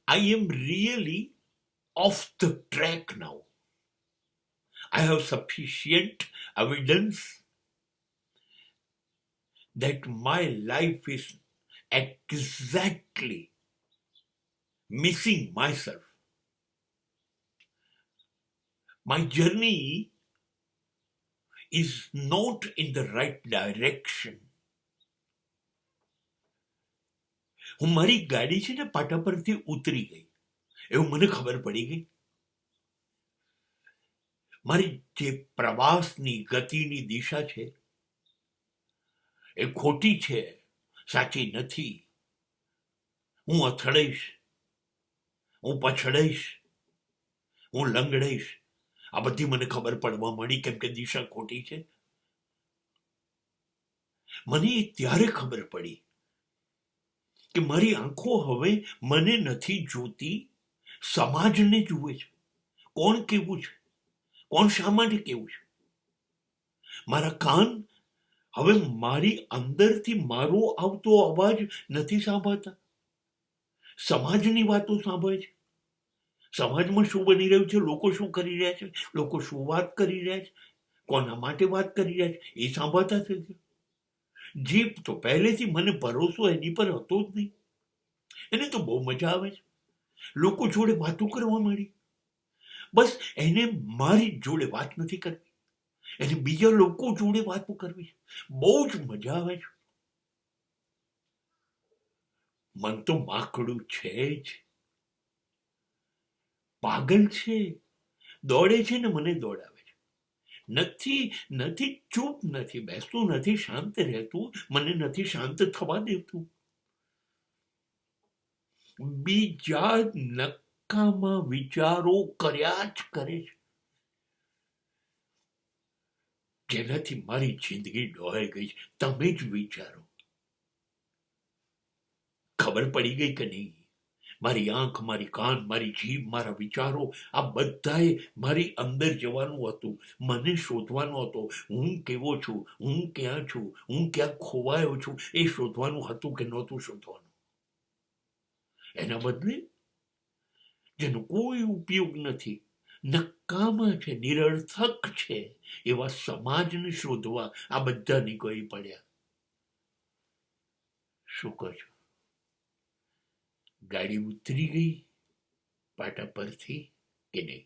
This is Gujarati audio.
I am really off the track now. I have sufficient evidence that my life is exactly missing myself. My journey is not in the right direction. હું મારી ગાડી છે ને પાટા પરથી ઉતરી ગઈ એવું મને ખબર પડી ગઈ. મારી જે પ્રવાસની ગતિની દિશા છે એ ખોટી છે, સાચી નથી. હું અથડાઈશ, હું પછડાઈશ, હું લંગડાઈશ. આ બધી મને ખબર પડવા માંડી કેમ કે દિશા ખોટી છે. મને ત્યારે ખબર પડી કે મારી આંખો હવે મને નથી જોતી, સમાજને જુએ છે. કોણ કેવું છે, કોણ શા માટે કેવું છે. મારા કાન હવે મારી અંદરથી મારો આવતો અવાજ નથી સાંભળતા, સમાજની વાતો સાંભળે છે. સમાજમાં શું બની રહ્યું છે, લોકો શું કરી રહ્યા છે, લોકો શું વાત કરી રહ્યા છે, કોના માટે વાત કરી રહ્યા છે એ સાંભળતા થઈ ગયા. જીભ તો પહેલેથી મને ભરોસો એની પર હતો જ નહીં. એને તો બહુ મજા આવે છે, લોકો જોડે વાતો કરવા માંડી. બસ એને મારી જોડે વાત નથી કરવી, એને બીજા લોકો જોડે વાતો કરવી છે. બહુ જ મજા આવે છે. મન તો માકડું છે જ, પાગલ છે, દોડે છે ને મને દોડાવે છે. નથી ચૂપ નથી બેસતું, નથી શાંત રહેતું, મને નથી શાંત થવા દેતું. બીજા નકામા વિચારો કર્યા જ કરે છે જેનાથી મારી જિંદગી ડોહાઈ ગઈ છે. તમે જ વિચારો. ખબર પડી ગઈ કે નહીં? મારી આંખ, મારી કાન, મારી જીભ, મારા વિચારો આ બધાએ મારી અંદર જવાનું હતું, મને શોધવાનો હતો. હું કેવો છું, હું ક્યાં છું, હું ક્યાં ખોવાયો છું એ શોધવાનું હતું કે નહોતું શોધવાનું. એના બદલે જેનો કોઈ ઉપયોગ નથી, નકામા છે, નિરર્થક છે એવા સમાજને શોધવા આ બધા નીકળી પડ્યા. શું કહો છો? ગાડી ઉતરી ગઈ પાટા પરથી કે નહીં?